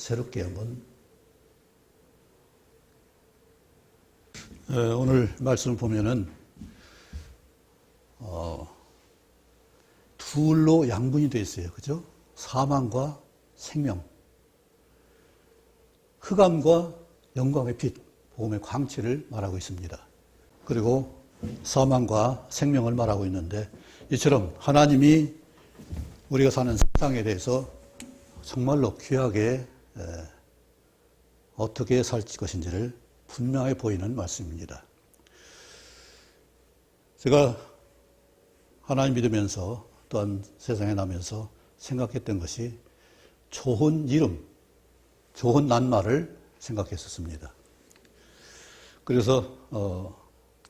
새롭게 한번 오늘 말씀을 보면은 둘로 양분이 되어 있어요. 그죠? 사망과 생명, 흑암과 영광의 빛, 복음의 광채를 말하고 있습니다. 그리고 사망과 생명을 말하고 있는데, 이처럼 하나님이 우리가 사는 세상에 대해서 정말로 귀하게 어떻게 살 것인지를 분명해 보이는 말씀입니다. 제가 하나님 믿으면서 또한 세상에 나면서 생각했던 것이 좋은 이름, 좋은 낱말을 생각했었습니다. 그래서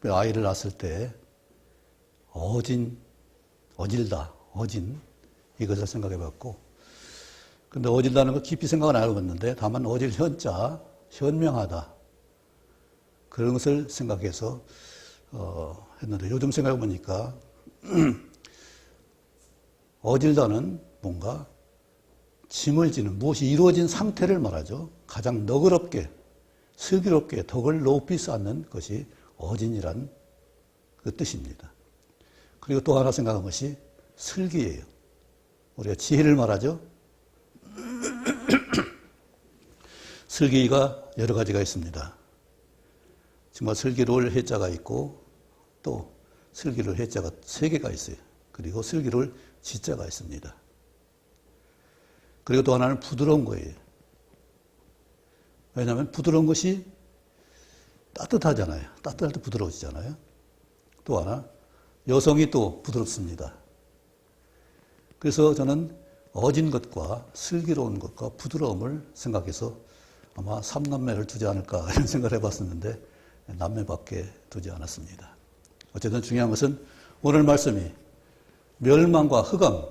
아이를 낳았을 때 어질다, 어진 이것을 생각해 봤고, 근데 어질다는 거 깊이 생각은 안 해봤는데 다만 어질 현자, 현명하다, 그런 것을 생각해서 했는데, 요즘 생각해 보니까 어질다는 뭔가 짐을 지는, 무엇이 이루어진 상태를 말하죠. 가장 너그럽게, 슬기롭게 덕을 높이 쌓는 것이 어진이란 그 뜻입니다. 그리고 또 하나 생각한 것이 슬기예요. 우리가 지혜를 말하죠. 슬기가 여러 가지가 있습니다. 정말 슬기로울 해자가 있고, 또 슬기로울 해자가 3개가 있어요. 그리고 슬기로울 지자가 있습니다. 그리고 또 하나는 부드러운 거예요. 왜냐하면 부드러운 것이 따뜻하잖아요. 따뜻할 때 부드러워지잖아요. 또 하나, 여성이 또 부드럽습니다. 그래서 저는 어진 것과 슬기로운 것과 부드러움을 생각해서 아마 3남매를 두지 않을까 이런 생각을 해봤었는데, 남매밖에 두지 않았습니다. 어쨌든 중요한 것은 오늘 말씀이 멸망과 흑암,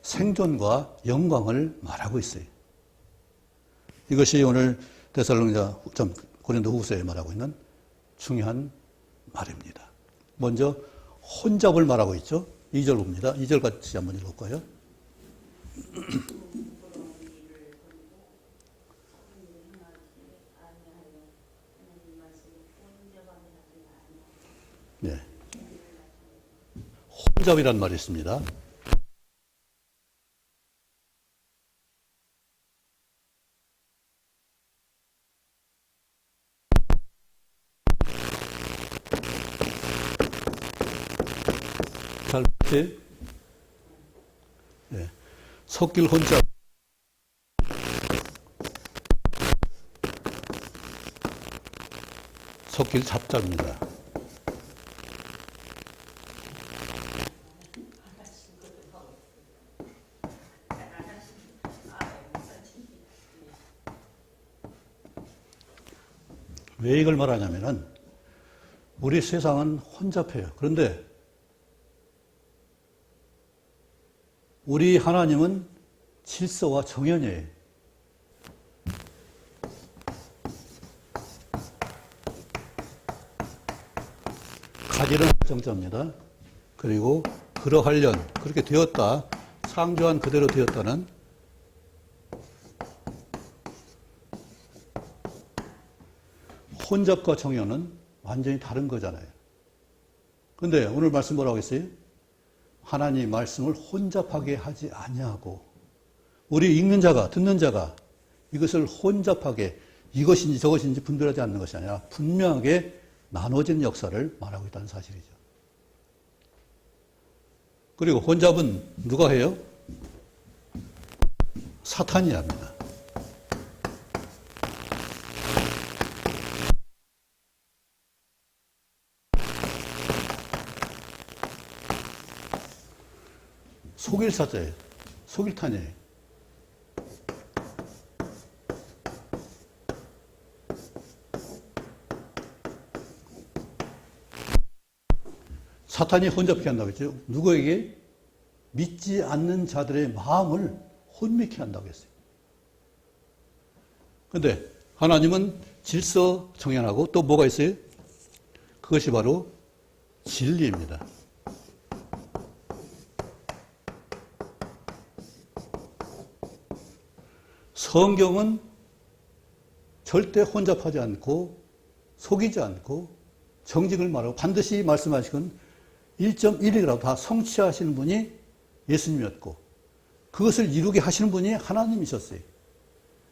생존과 영광을 말하고 있어요. 이것이 오늘 고린도후서에 말하고 있는 중요한 말입니다. 먼저 혼잡을 말하고 있죠. 2절 봅니다. 2절 같이 한번 읽어볼까요? 네. 혼잡이란 말이 있습니다. 잘 봤지? 네. 섞일 혼잡. 섞일 잡잡입니다. 왜 이걸 말하냐면은, 우리 세상은 혼잡해요. 그런데 우리 하나님은 질서와 정연이에요. 가지런 정자입니다. 그리고 그러하련, 그렇게 되었다, 상조한 그대로 되었다는 혼잡과 정연은 완전히 다른 거잖아요. 그런데 오늘 말씀 뭐라고 했어요? 하나님 말씀을 혼잡하게 하지 아니하고, 우리 읽는 자가, 듣는 자가 이것을 혼잡하게 이것인지 저것인지 분별하지 않는 것이 아니라 분명하게 나눠진 역사를 말하고 있다는 사실이죠. 그리고 혼잡은 누가 해요? 사탄이 합니다. 속일 사자예요. 속일 탄이에요. 사탄이 혼잡케 한다고 했죠. 누구에게? 믿지 않는 자들의 마음을 혼미케 한다고 했어요. 그런데 하나님은 질서 정연하고 또 뭐가 있어요? 그것이 바로 진리입니다. 성경은 절대 혼잡하지 않고 속이지 않고 정직을 말하고 반드시 말씀하시건 1.1이라도 다 성취하시는 분이 예수님이었고 그것을 이루게 하시는 분이 하나님이셨어요.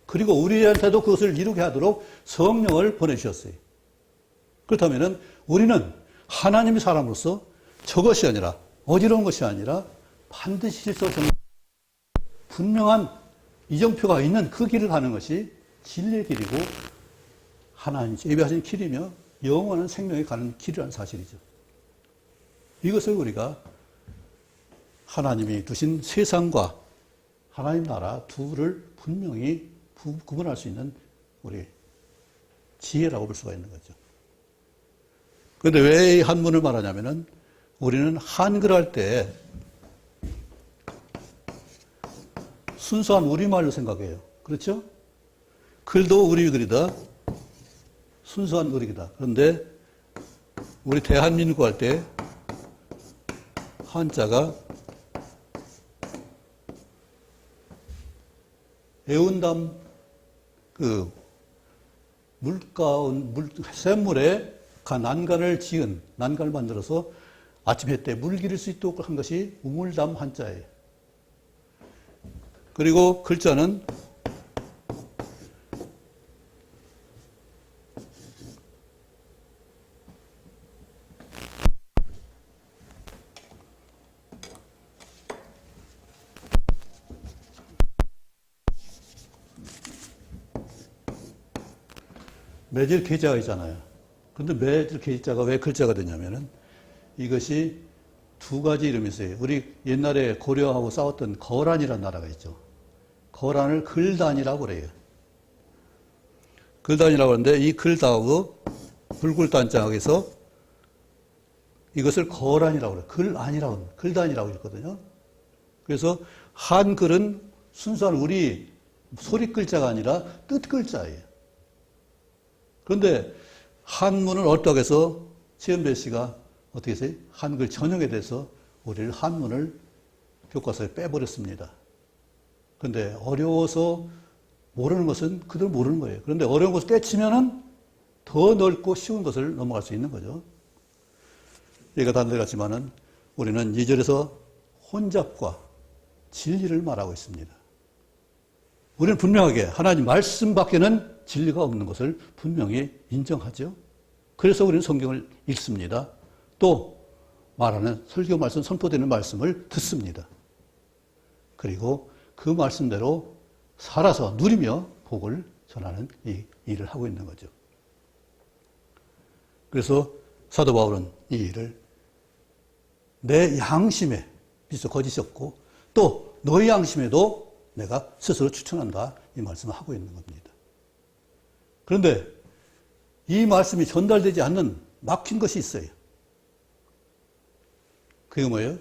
그리고 우리한테도 그것을 이루게 하도록 성령을 보내주셨어요. 그렇다면 우리는 하나님의 사람으로서 저것이 아니라 어지러운 것이 아니라 반드시 실서 분명한 이정표가 있는 그 길을 가는 것이 진리의 길이고 하나님 예비하신 길이며 영원한 생명에 가는 길이라는 사실이죠. 이것을 우리가 하나님이 두신 세상과 하나님 나라 둘을 분명히 구분할 수 있는 우리 지혜라고 볼 수가 있는 거죠. 그런데 왜 이 한문을 말하냐면은 우리는 한글 할 때 순수한 우리말로 생각해요. 그렇죠? 글도 우리 글이다. 순수한 우리 글이다. 그런데 우리 대한민국 할 때 한자가 애운담 그 샘물에 난간을 지은 난간을 만들어서 아침 해 때 물 기를 수 있도록 한 것이 우물담 한자예요. 그리고 글자는 매질 계자가 있잖아요. 그런데 매질 계자가 왜 글자가 되냐면은 이것이 두 가지 이름이 있어요. 우리 옛날에 고려하고 싸웠던 거란이라는 나라가 있죠. 거란을 글단이라고 그래요. 글단이라고 하는데 이 글다하고 불굴단장에서 이것을 거란이라고 그래요. 글안이라고, 글단이라고 했거든요. 그래서 한글은 순수한 우리 소리 글자가 아니라 뜻 글자예요. 그런데 한문을 어떻게 해서 최은배 씨가 어떻게 했어요? 한글 전형에 대해서 우리를 한문을 교과서에 빼버렸습니다. 그런데 어려워서 모르는 것은 그대로 모르는 거예요. 그런데 어려운 것을 떼치면은 더 넓고 쉬운 것을 넘어갈 수 있는 거죠. 얘가 단들 같지만은 우리는 2절에서 혼잡과 진리를 말하고 있습니다. 우리는 분명하게 하나님 말씀 밖에는 진리가 없는 것을 분명히 인정하죠. 그래서 우리는 성경을 읽습니다. 또 말하는 설교 말씀, 선포되는 말씀을 듣습니다. 그리고 그 말씀대로 살아서 누리며 복을 전하는 이 일을 하고 있는 거죠. 그래서 사도 바울은 이 일을 내 양심에 비서 거짓이 없고 또 너희 양심에도 내가 스스로 추천한다 이 말씀을 하고 있는 겁니다. 그런데 이 말씀이 전달되지 않는 막힌 것이 있어요. 그게 뭐예요?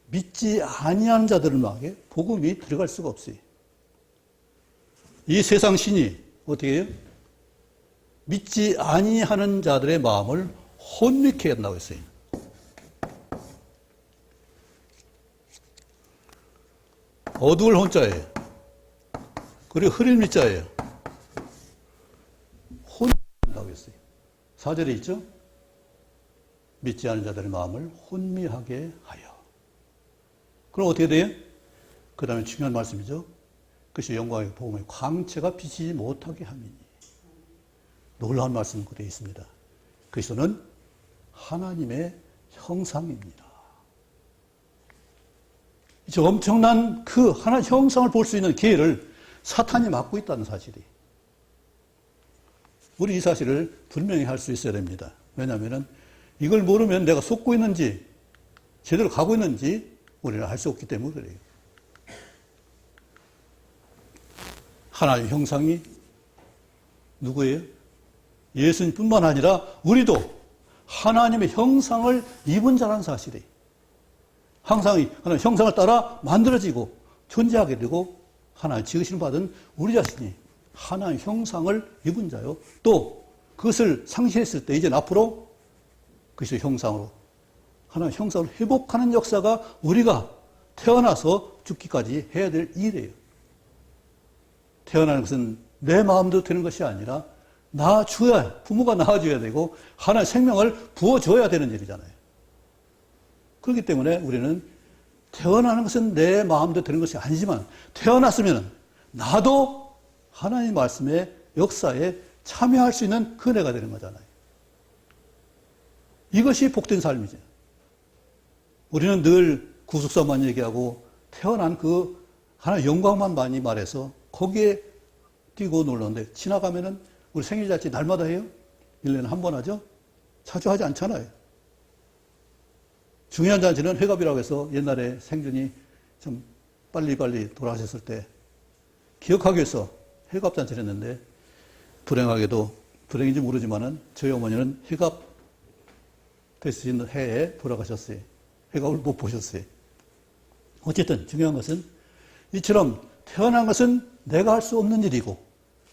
믿지 아니하는 자들을 막에 복음이 들어갈 수가 없어요. 이 세상 신이 어떻게 해요? 믿지 아니하는 자들의 마음을 혼미케 한다고 했어요. 어두울 혼자예요. 그리고 흐릴 미자예요. 혼미한다고 했어요. 4절에 있죠? 믿지 않은 자들의 마음을 혼미하게 하여. 그럼 어떻게 돼요? 그 다음에 중요한 말씀이죠. 그것이 영광의 복음의 광채가 비치지 못하게 함이니. 놀라운 말씀이 되어 있습니다. 그리스도는 하나님의 형상입니다. 저 엄청난 그 하나의 형상을 볼 수 있는 기회를 사탄이 막고 있다는 사실이. 우리 이 사실을 분명히 할 수 있어야 됩니다. 왜냐하면 이걸 모르면 내가 속고 있는지 제대로 가고 있는지 우리는 알 수 없기 때문에 그래요. 하나님의 형상이 누구예요? 예수님뿐만 아니라 우리도 하나님의 형상을 입은 자라는 사실이에요. 항상 하나님의 형상을 따라 만들어지고 존재하게 되고 하나님 지으심을 받은 우리 자신이 하나님의 형상을 입은 자요. 또 그것을 상실했을 때 이제 앞으로 그것의 형상으로 하나님의 형상을 회복하는 역사가 우리가 태어나서 죽기까지 해야 될 일이에요. 태어나는 것은 내 마음대로 되는 것이 아니라 낳아줘야, 부모가 낳아줘야 되고 하나의 생명을 부어줘야 되는 일이잖아요. 그렇기 때문에 우리는 태어나는 것은 내 마음대로 되는 것이 아니지만 태어났으면 나도 하나님 말씀의 역사에 참여할 수 있는 그네가 되는 거잖아요. 이것이 복된 삶이죠. 우리는 늘 구속사만 얘기하고 태어난 그 하나의 영광만 많이 말해서 거기에 뛰고 놀는데 지나가면은 우리 생일잔치 날마다 해요? 1년에 한 번 하죠? 자주 하지 않잖아요. 중요한 잔치는 회갑이라고 해서 옛날에 생전이 좀 빨리빨리 돌아가셨을 때 기억하기 위해서 회갑잔치를 했는데 불행하게도, 불행인지 모르지만은 저희 어머니는 회갑 되신 해에 돌아가셨어요. 회갑을 못 보셨어요. 어쨌든 중요한 것은 이처럼 태어난 것은 내가 할 수 없는 일이고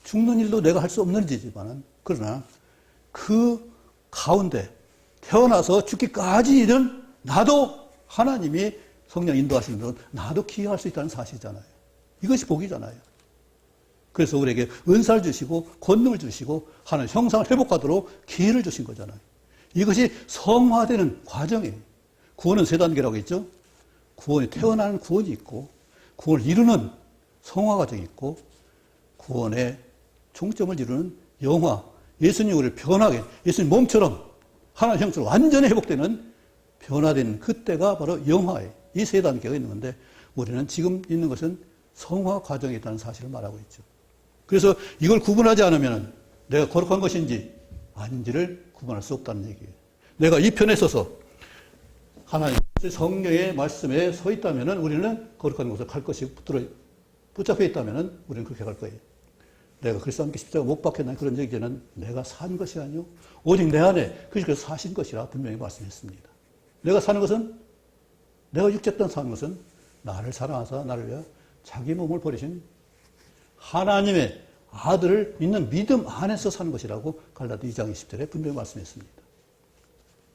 죽는 일도 내가 할 수 없는 일이지만 그러나 그 가운데 태어나서 죽기까지 일은 나도 하나님이 성령 인도하시는 대로 나도 기여할 수 있다는 사실이잖아요. 이것이 복이잖아요. 그래서 우리에게 은사를 주시고 권능을 주시고 하나님 형상을 회복하도록 기회를 주신 거잖아요. 이것이 성화되는 과정이에요. 구원은 세 단계라고 했죠. 구원이 태어나는 구원이 있고 구원을 이루는 성화 과정이 있고 구원의 종점을 이루는 영화, 예수님 우리를 변하게, 예수님 몸처럼 하나님 형처럼 완전히 회복되는 변화된 그때가 바로 영화예요. 이 세 단계가 있는 건데 우리는 지금 있는 것은 성화 과정에 있다는 사실을 말하고 있죠. 그래서 이걸 구분하지 않으면 내가 거룩한 것인지 아닌지를 구분할 수 없다는 얘기예요. 내가 이 편에 서서 하나님 성령의 말씀에 서 있다면 우리는 거룩한 곳을 갈 것이 붙잡혀 있다면 우리는 그렇게 갈 거예요. 내가 그리스도 함께 십자가 못 박혔나 그런 얘기는 내가 산 것이 아니요 오직 내 안에 그리스도께서 사신 것이라 분명히 말씀했습니다. 내가 사는 것은 내가 육체 땅 사는 것은 나를 사랑하사 나를 위하여 자기 몸을 버리신 하나님의 아들을 믿는 믿음 안에서 사는 것이라고 갈라디 2장 20절에 분명히 말씀했습니다.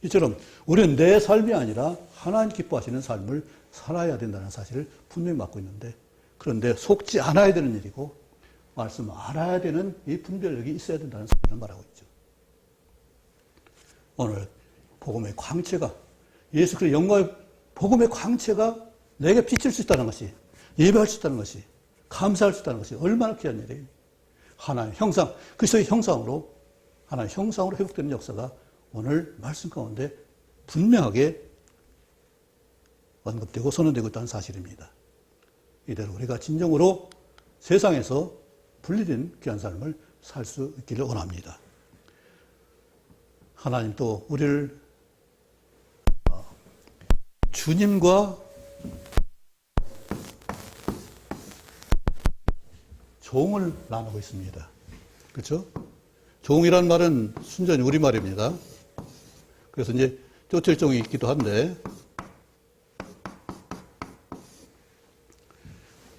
이처럼 우리는 내 삶이 아니라 하나님 기뻐하시는 삶을 살아야 된다는 사실을 분명히 맡고 있는데 그런데 속지 않아야 되는 일이고 말씀을 알아야 되는 이 분별력이 있어야 된다는 사실을 말하고 있죠. 오늘 복음의 광채가 예수 그리스도의 영광의 복음의 광채가 내게 비칠 수 있다는 것이 예배할 수 있다는 것이 감사할 수 있다는 것이 얼마나 귀한 일이에요. 하나의 형상, 그리스도의 형상으로 하나의 형상으로 회복되는 역사가 오늘 말씀 가운데 분명하게 언급되고 선언되고 있다는 사실입니다. 이대로 우리가 진정으로 세상에서 분리된 귀한 삶을 살 수 있기를 원합니다. 하나님 또 우리를 주님과 종을 나누고 있습니다. 그렇죠? 종이란 말은 순전히 우리말입니다. 그래서 이제 쫓을 종이 있기도 한데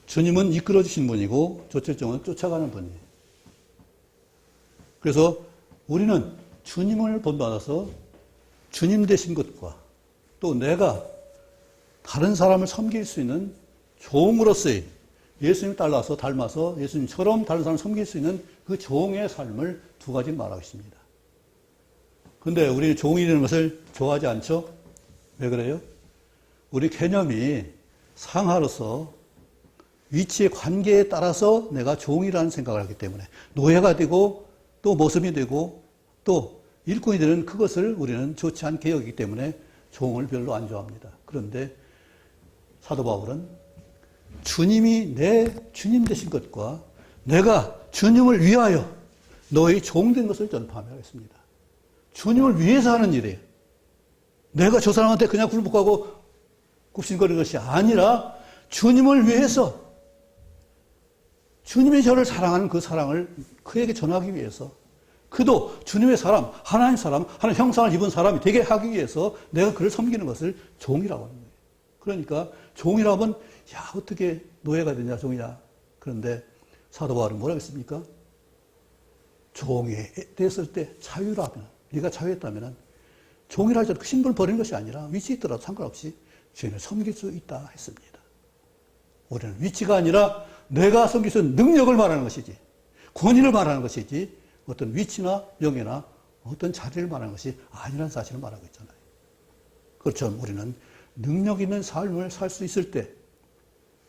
주님은 이끌어 주신 분이고 쫓을 종은 쫓아가는 분이에요. 그래서 우리는 주님을 본받아서 주님 되신 것과 또 내가 다른 사람을 섬길 수 있는 종으로서의 예수님 따라서 닮아서 예수님처럼 다른 사람을 섬길 수 있는 그 종의 삶을 두 가지 말하고 있습니다. 그런데 우리는 종이 되는 것을 좋아하지 않죠? 왜 그래요? 우리 개념이 상하로서 위치의 관계에 따라서 내가 종이라는 생각을 하기 때문에 노예가 되고 또 모습이 되고 또 일꾼이 되는 그것을 우리는 좋지 않게 여기기 때문에 종을 별로 안 좋아합니다. 그런데 사도 바울은 주님이 내 주님 되신 것과 내가 주님을 위하여 너희 종된 것을 전파하며 하겠습니다. 주님을 위해서 하는 일이에요. 내가 저 사람한테 그냥 굴복하고 굽신거리는 것이 아니라 주님을 위해서 주님이 저를 사랑하는 그 사랑을 그에게 전하기 위해서 그도 주님의 사람, 하나님 형상을 입은 사람이 되게 하기 위해서 내가 그를 섬기는 것을 종이라고 하는 거예요. 그러니까 종이라고 하면 야 어떻게 노예가 되냐 종이냐. 그런데 사도 바울은 뭐라고 했습니까? 종이 됐을 때 자유라면 네가 자유했다면 종이라 할지라도 그 신분을 버리는 것이 아니라 위치에 있더라도 상관없이 주님을 섬길 수 있다 했습니다. 우리는 위치가 아니라 내가 섬길 수 있는 능력을 말하는 것이지 권위를 말하는 것이지 어떤 위치나 명예나 어떤 자리를 말하는 것이 아니라는 사실을 말하고 있잖아요. 그렇죠. 우리는 능력 있는 삶을 살 수 있을 때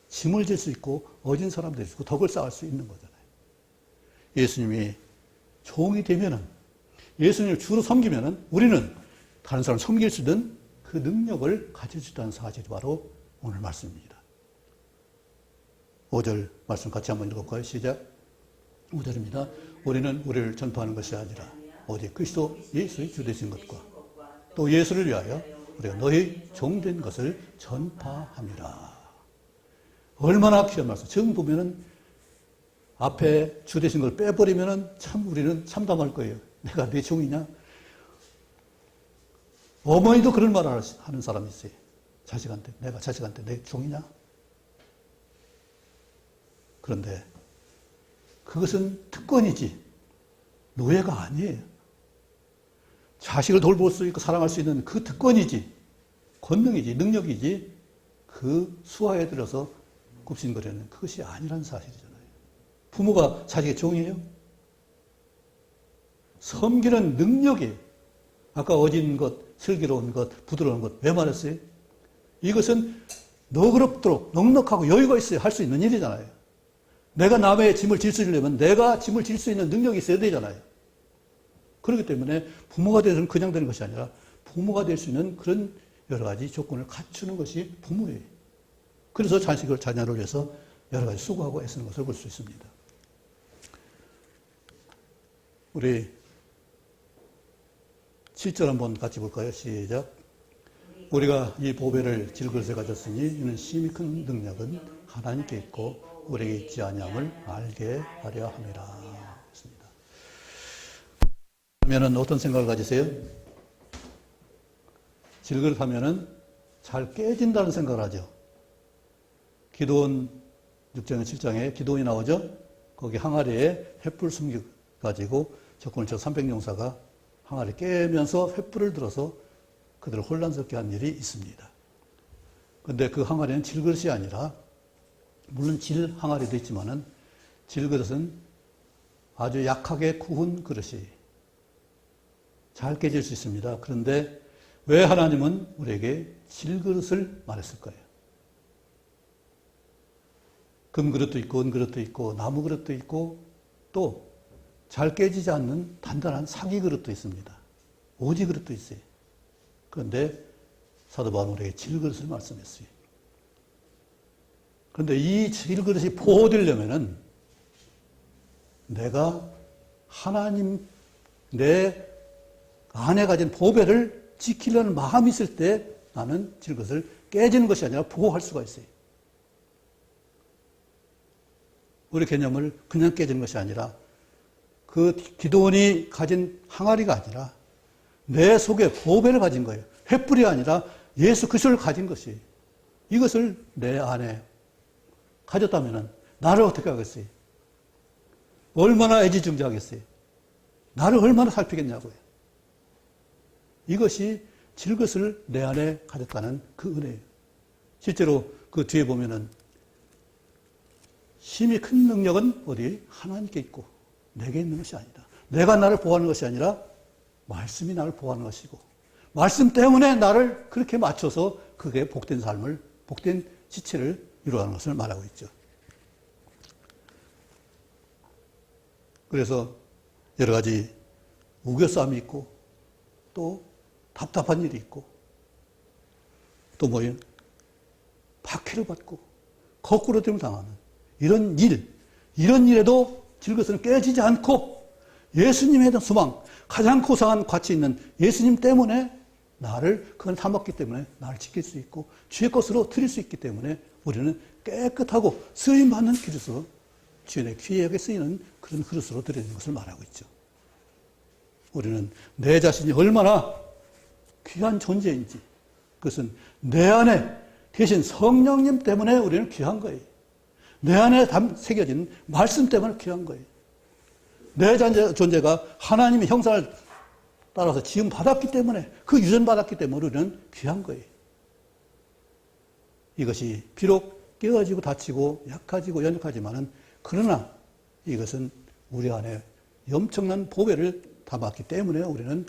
짐을 질 수 있고 어진 사람 될 수 있고 덕을 쌓을 수 있는 거잖아요. 예수님이 종이 되면은, 예수님을 주로 섬기면은 우리는 다른 사람 섬길 수 있는 그 능력을 가질 수 있다는 사실이 바로 오늘 말씀입니다. 5절 말씀 같이 한번 읽어볼까요? 시작. 5절입니다. 우리는 우리를 전파하는 것이 아니라 오직 그리스도 예수의 주되신 것과 또 예수를 위하여 우리가 너희 종된 것을 전파함이라. 얼마나 귀한 말씀. 지금 보면은 앞에 주되신 걸 빼버리면은 참 우리는 참담할 거예요. 내가 내 종이냐? 어머니도 그런 말을 하는 사람이 있어요. 자식한테. 내가 자식한테 내 종이냐? 그런데 그것은 특권이지 노예가 아니에요. 자식을 돌볼 수 있고 사랑할 수 있는 그 특권이지, 권능이지, 능력이지, 그 수하에 들어서 굽신거리는 그것이 아니라는 사실이잖아요. 부모가 자식의 종이에요? 섬기는 능력이에요. 아까 어진 것, 슬기로운 것, 부드러운 것, 왜 말했어요? 이것은 너그럽도록 넉넉하고 여유가 있어야 할 수 있는 일이잖아요. 내가 남의 짐을 질 수 있려면 내가 짐을 질 수 있는 능력이 있어야 되잖아요. 그렇기 때문에 부모가 되서는 그냥 되는 것이 아니라 부모가 될 수 있는 그런 여러 가지 조건을 갖추는 것이 부모예요. 그래서 자녀를 위해서 여러 가지 수고하고 애쓰는 것을 볼 수 있습니다. 우리 7절 한번 같이 볼까요? 시작. 우리가 이 보배를 질그릇에 가졌으니 이는 심히 큰 능력은 하나님께 있고 우리에게 있지 아니함을 알게 하려 함이라. 했습니다. 하면은 어떤 생각을 가지세요? 질그릇 하면은 잘 깨진다는 생각을 하죠. 기도원 6장 7장에 기도원이 나오죠. 거기 항아리에 횃불 숨겨가지고 적군을 쳐 300용사가 항아리 깨면서 횃불을 들어서 그들을 혼란스럽게 한 일이 있습니다. 그런데 그 항아리는 질그릇이 아니라, 물론 질 항아리도 있지만은 질그릇은 아주 약하게 구운 그릇이 잘 깨질 수 있습니다. 그런데 왜 하나님은 우리에게 질그릇을 말했을까요? 금그릇도 있고 은그릇도 있고 나무 그릇도 있고 또 잘 깨지지 않는 단단한 사기 그릇도 있습니다. 오지 그릇도 있어요. 그런데 사도 바울은 우리에게 질그릇을 말씀했어요. 그런데 이 질그릇이 보호되려면은 내가 하나님 내 안에 가진 보배를 지키려는 마음이 있을 때 나는 질그릇을 깨지는 것이 아니라 보호할 수가 있어요. 우리 개념을 그냥 깨지는 것이 아니라 그 기도원이 가진 항아리가 아니라 내 속에 보배를 가진 거예요. 횃불이 아니라 예수 그리스도를 가진 것이, 이것을 내 안에 가졌다면 나를 어떻게 하겠어요? 얼마나 애지중지하겠어요? 나를 얼마나 살피겠냐고요. 이것이 질것을 내 안에 가졌다는 그 은혜예요. 실제로 그 뒤에 보면은 심히 큰 능력은 어디? 하나님께 있고 내게 있는 것이 아니다. 내가 나를 보호하는 것이 아니라 말씀이 나를 보호하는 것이고 말씀 때문에 나를 그렇게 맞춰서 그게 복된 삶을, 복된 지체를 이루어가는 것을 말하고 있죠. 그래서 여러 가지 우겨싸움이 있고 또 답답한 일이 있고 또 뭐예요? 박해를 받고 거꾸로짐을 당하는 이런 일에도 질것은 깨지지 않고 예수님에 대한 소망, 가장 고상한 가치 있는 예수님 때문에 나를, 그건 탐았기 때문에 나를 지킬 수 있고 주의 것으로 드릴 수 있기 때문에 우리는 깨끗하고 쓰임받는 그릇으로 주인의 귀하게 쓰이는 그런 그릇으로 드리는 것을 말하고 있죠. 우리는 내 자신이 얼마나 귀한 존재인지, 그것은 내 안에 계신 성령님 때문에 우리는 귀한 거예요. 내 안에 새겨진 말씀 때문에 귀한 거예요. 내 존재가 하나님의 형상을 따라서 지음 받았기 때문에, 그 유전 받았기 때문에 우리는 귀한 거예요. 이것이 비록 깨어지고 다치고 약해지고 연약하지만은 그러나 이것은 우리 안에 엄청난 보배를 담았기 때문에 우리는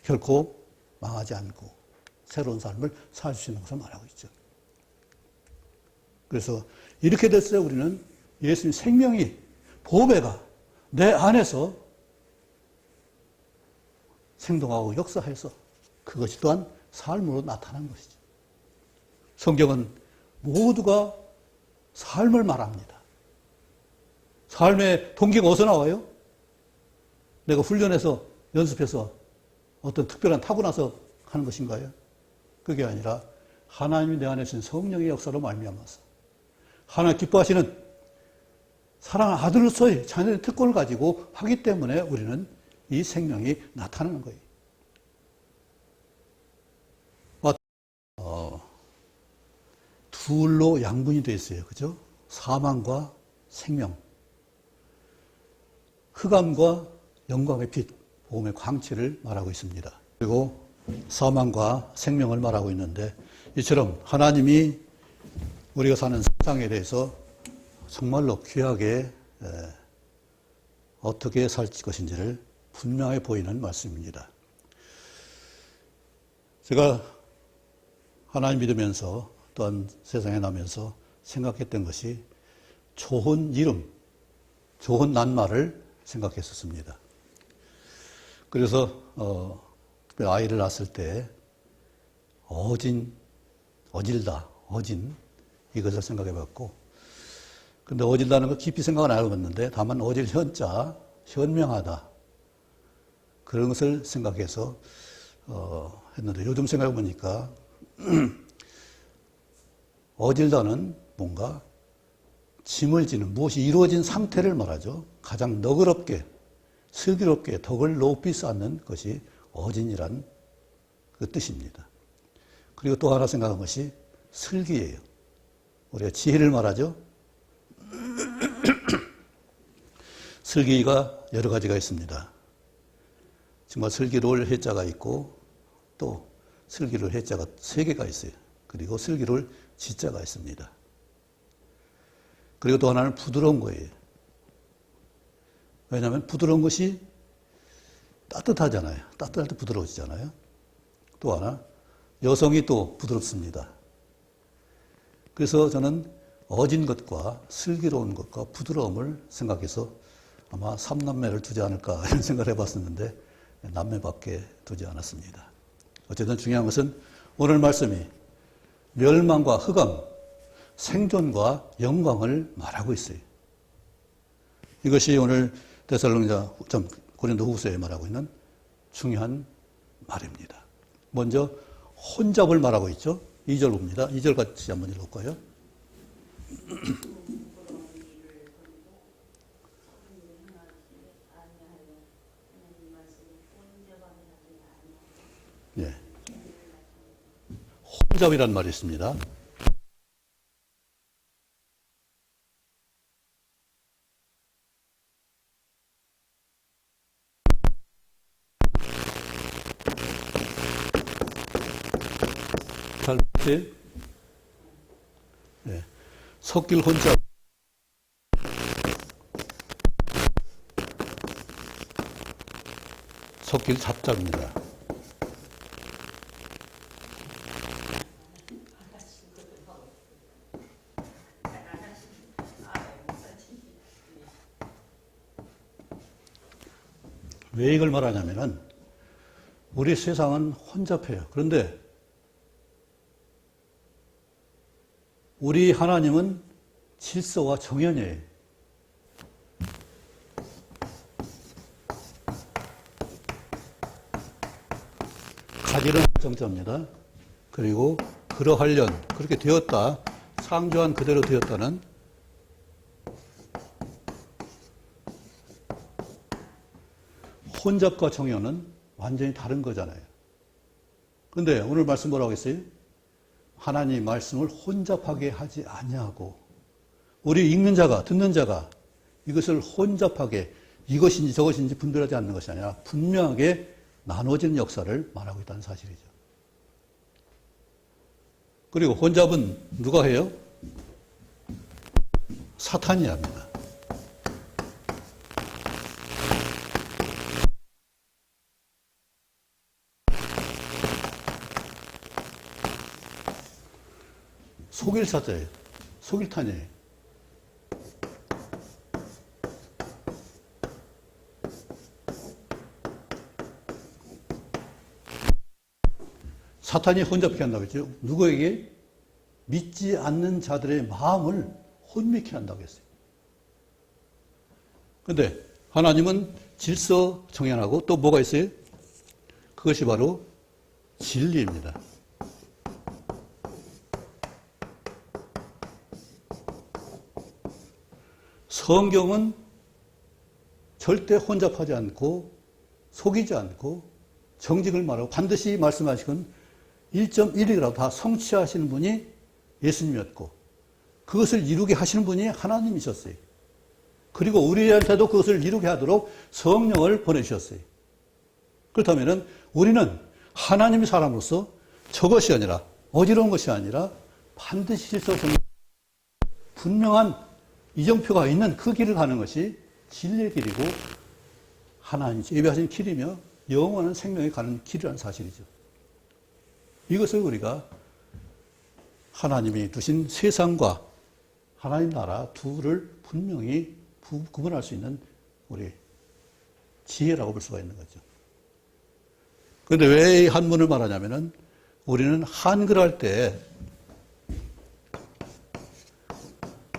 결코 망하지 않고 새로운 삶을 살 수 있는 것을 말하고 있죠. 그래서 이렇게 됐어요. 우리는 예수님 생명이, 보배가 내 안에서 생동하고 역사해서 그것이 또한 삶으로 나타난 것이죠. 성경은 모두가 삶을 말합니다. 삶의 동기가 어디서 나와요? 내가 훈련해서 연습해서 어떤 특별한 타고나서 하는 것인가요? 그게 아니라 하나님이 내 안에 주신 성령의 역사로 말미암아서 하나님 기뻐하시는 사랑하는 아들로서의 자녀의 특권을 가지고 하기 때문에 우리는 이 생명이 나타나는 거예요. 둘로 양분이 되어 있어요. 그죠? 사망과 생명. 흑암과 영광의 빛, 복음의 광채를 말하고 있습니다. 그리고 사망과 생명을 말하고 있는데 이처럼 하나님이 우리가 사는 세상에 대해서 정말로 귀하게 어떻게 살 것인지를 분명히 보이는 말씀입니다. 제가 하나님 믿으면서 또한 세상에 나면서 생각했던 것이 좋은 이름, 좋은 낱말을 생각했었습니다. 그래서 아이를 낳았을 때 어질다, 어진 이것을 생각해봤고, 근데 어질다는 거 깊이 생각은 안 해봤는데 다만 어질 현자, 현명하다 그런 것을 생각해서 했는데 요즘 생각해보니까 어질다는 뭔가 짐을 지는 무엇이 이루어진 상태를 말하죠. 가장 너그럽게 슬기롭게 덕을 높이 쌓는 것이 어진이란 그 뜻입니다. 그리고 또 하나 생각한 것이 슬기예요. 우리가 지혜를 말하죠. 슬기가 여러 가지가 있습니다. 정말 슬기로울 해자가 있고 또 슬기로울 해자가 3개가 있어요. 그리고 슬기로울 지자가 있습니다. 그리고 또 하나는 부드러운 거예요. 왜냐하면 부드러운 것이 따뜻하잖아요. 따뜻할 때 부드러워지잖아요. 또 하나, 여성이 또 부드럽습니다. 그래서 저는 어진 것과 슬기로운 것과 부드러움을 생각해서 아마 3남매를 두지 않을까 이런 생각을 해봤었는데 남매밖에 두지 않았습니다. 어쨌든 중요한 것은 오늘 말씀이 멸망과 흑암, 생존과 영광을 말하고 있어요. 이것이 오늘 고린도 후서에 말하고 있는 중요한 말입니다. 먼저 혼잡을 말하고 있죠. 2절 봅니다. 2절 같이 한번 읽어볼까요? 예. 혼잡이란 말이 있습니다. 잘 봤지? 예. 섞일 혼잡. 섞일 잡자입니다. 왜 이걸 말하냐면은 우리 세상은 혼잡해요. 그런데 우리 하나님은 질서와 정연이에요. 가지런 정자입니다. 그리고 그러하련, 그렇게 되었다, 창조한 그대로 되었다는 혼잡과 정연은 완전히 다른 거잖아요. 그런데 오늘 말씀 뭐라고 했어요? 하나님 말씀을 혼잡하게 하지 아니하고 우리 읽는 자가 듣는 자가 이것을 혼잡하게 이것인지 저것인지 분별하지 않는 것이 아니라 분명하게 나눠지는 역사를 말하고 있다는 사실이죠. 그리고 혼잡은 누가 해요? 사탄이 합니다. 속일 사자예요. 속일탄이에요. 사탄이 혼잡케 한다고 했죠. 누구에게? 믿지 않는 자들의 마음을 혼미케 한다고 했어요. 그런데 하나님은 질서 정연하고 또 뭐가 있어요? 그것이 바로 진리입니다. 성경은 절대 혼잡하지 않고 속이지 않고 정직을 말하고 반드시 말씀하시건 1.1이라도 다 성취하시는 분이 예수님이었고 그것을 이루게 하시는 분이 하나님이셨어요. 그리고 우리한테도 그것을 이루게 하도록 성령을 보내주셨어요. 그렇다면 우리는 하나님의 사람으로서 저것이 아니라 어지러운 것이 아니라 반드시 질서 정연 분명한 이정표가 있는 그 길을 가는 것이 진리의 길이고 하나님 예배하신 길이며 영원한 생명에 가는 길이라는 사실이죠. 이것을 우리가 하나님이 두신 세상과 하나님 나라 둘을 분명히 구분할 수 있는 우리 지혜라고 볼 수가 있는 거죠. 그런데 왜 한문을 말하냐면은 우리는 한글 할 때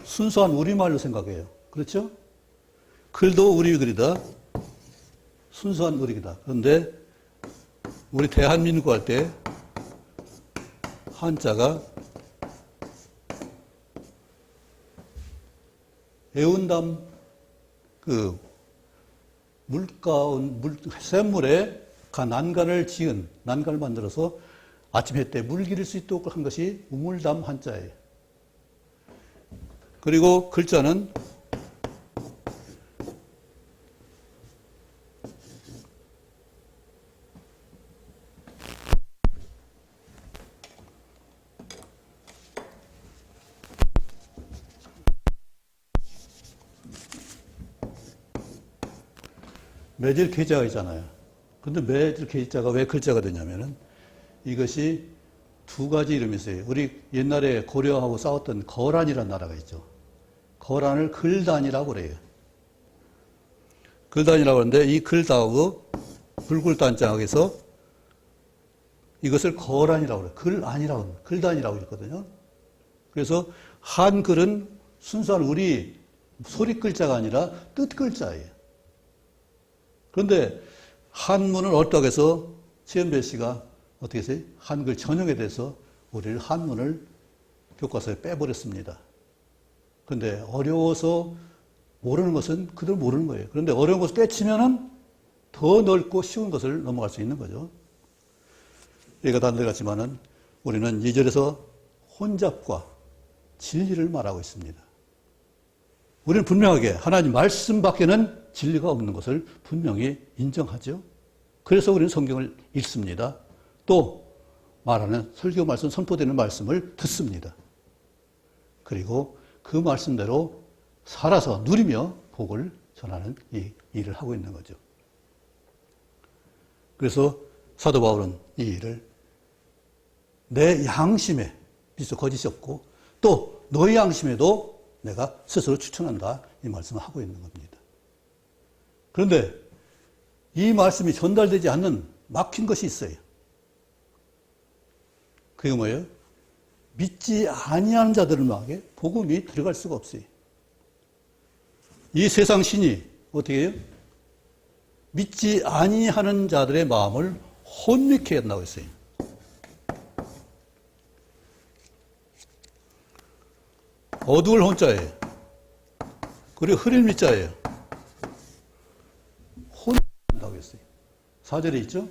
순수한 우리말로 생각해요. 그렇죠? 글도 우리 글이다. 순수한 우리 글이다. 그런데 우리 대한민국 할 때 한자가 애운담 그 샘물에 난간을 지은 난간을 만들어서 아침 해 때 물 기를 수 있도록 한 것이 우물담 한자예요. 그리고 글자는 매질 계자가 있잖아요. 근데 매질 계자가 왜 글자가 되냐면은 이것이 두 가지 이름이 있어요. 우리 옛날에 고려하고 싸웠던 거란이라는 나라가 있죠. 거란을 글단이라고 그래요. 글단이라고 하는데 이 글다하고 불굴단장에서 이것을 거란이라고 그래요. 글 아니라고, 글단이라고 있거든요. 그래서 한글은 순수한 우리 소리 글자가 아니라 뜻 글자예요. 그런데 한문을 옳다고 해서 최은배 씨가 어떻게 했어요? 한글 전형에 대해서 우리를 한문을 교과서에 빼버렸습니다. 그런데 어려워서 모르는 것은 그대로 모르는 거예요. 그런데 어려운 것을 떼치면은 더 넓고 쉬운 것을 넘어갈 수 있는 거죠. 얘가 다 내갔지만은 우리는 2절에서 혼잡과 진리를 말하고 있습니다. 우리는 분명하게 하나님 말씀 밖에는 진리가 없는 것을 분명히 인정하죠. 그래서 우리는 성경을 읽습니다. 또 말하는 설교 말씀, 선포되는 말씀을 듣습니다. 그리고 그 말씀대로 살아서 누리며 복을 전하는 이 일을 하고 있는 거죠. 그래서 사도 바울은 이 일을 내 양심에 비서 거짓이 없고 또 너의 양심에도 내가 스스로 추천한다 이 말씀을 하고 있는 겁니다. 그런데 이 말씀이 전달되지 않는 막힌 것이 있어요. 그게 뭐예요? 믿지 아니하는 자들에게 복음이 들어갈 수가 없어요. 이 세상 신이 어떻게 해요? 믿지 아니하는 자들의 마음을 혼미케 한다고 했어요. 어두울 혼자예요. 그리고 흐릴 미자예요. 혼미한다고 했어요. 4절에 있죠?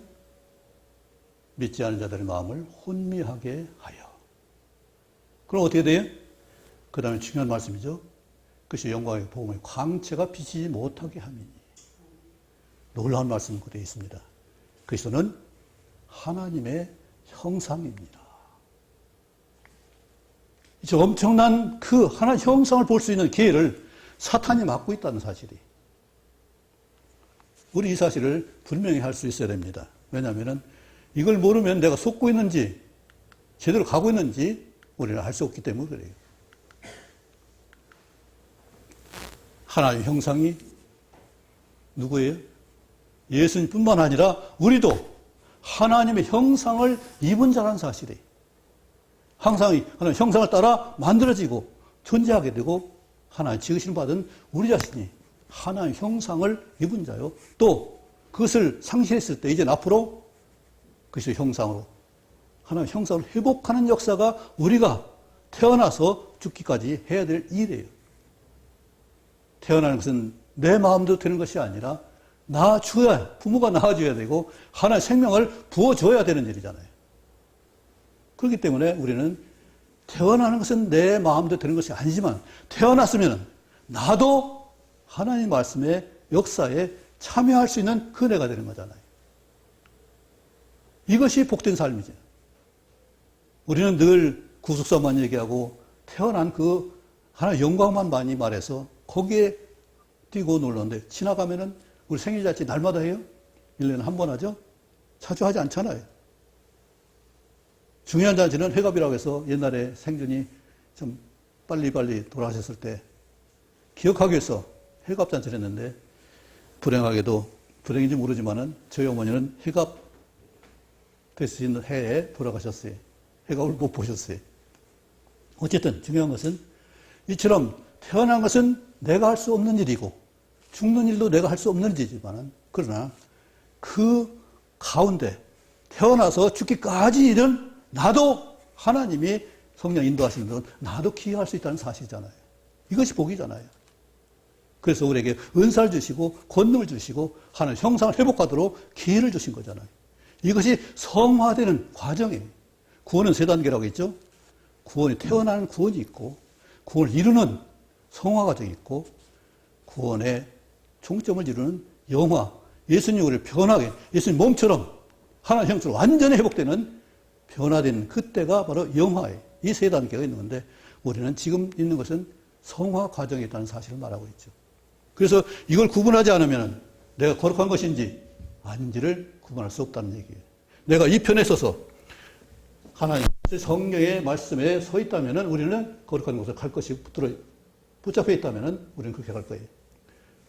믿지 않은 자들의 마음을 혼미하게 하여. 그럼 어떻게 돼요? 그 다음에 중요한 말씀이죠. 그것이 영광의 복음의 광채가 비치지 못하게 함이니. 놀라운 말씀이 그대에 있습니다. 그리스도는 하나님의 형상입니다. 이제 엄청난 그 하나 형상을 볼 수 있는 기회를 사탄이 막고 있다는 사실이. 우리 이 사실을 분명히 할 수 있어야 됩니다. 왜냐하면 이걸 모르면 내가 속고 있는지 제대로 가고 있는지 우리는 할 수 없기 때문에 그래요. 하나님의 형상이 누구예요? 예수님뿐만 아니라 우리도 하나님의 형상을 입은 자라는 사실이에요. 하나님의 형상을 따라 만들어지고 존재하게 되고 하나님 지으심 받은 우리 자신이 하나님의 형상을 입은 자요. 또 그것을 상실했을 때 이제 앞으로 그것이 형상으로 하나님의 형상을 회복하는 역사가 우리가 태어나서 죽기까지 해야 될 일이에요. 태어나는 것은 내 마음대로 되는 것이 아니라 낳아줘야, 부모가 낳아줘야 되고 하나의 생명을 부어줘야 되는 일이잖아요. 그렇기 때문에 우리는 태어나는 것은 내 마음대로 되는 것이 아니지만 태어났으면 나도 하나님 말씀의 역사에 참여할 수 있는 그 내가 되는 거잖아요. 이것이 복된 삶이죠. 우리는 늘 구속사만 얘기하고 태어난 그 하나의 영광만 많이 말해서 거기에 뛰고 놀는데 지나가면은 우리 생일잔치 날마다 해요? 1년에 한 번 하죠? 자주 하지 않잖아요. 중요한 잔치는 회갑이라고 해서 옛날에 생전이 좀 빨리빨리 돌아가셨을 때 기억하기 위해서 회갑잔치를 했는데 불행하게도 불행인지 모르지만은 저희 어머니는 회갑 되시는 해에 돌아가셨어요. 회갑을 못 보셨어요. 어쨌든 중요한 것은 이처럼 태어난 것은 내가 할 수 없는 일이고 죽는 일도 내가 할 수 없는 일이지만 그러나 그 가운데 태어나서 죽기까지 일은 나도 하나님이 성령 인도하시는 대로 나도 기여할 수 있다는 사실이잖아요. 이것이 복이잖아요. 그래서 우리에게 은사를 주시고 권능을 주시고 하나님 형상을 회복하도록 기회를 주신 거잖아요. 이것이 성화되는 과정이에요. 구원은 세 단계라고 했죠. 구원이 태어나는 구원이 있고 구원을 이루는 성화 과정이 있고 구원의 종점을 이루는 영화, 예수님 우리를 변하게 예수님 몸처럼 하나님 형처럼 완전히 회복되는 변화되는 그때가 바로 영화예요. 이 세 단계가 있는 건데 우리는 지금 있는 것은 성화 과정에 있다는 사실을 말하고 있죠. 그래서 이걸 구분하지 않으면 내가 거룩한 것인지 아닌지를 구분할 수 없다는 얘기예요. 내가 이 편에 서서 하나님 성령의 말씀에 서 있다면 우리는 거룩한 곳에 갈 것이 붙잡혀 있다면 우리는 그렇게 갈 거예요.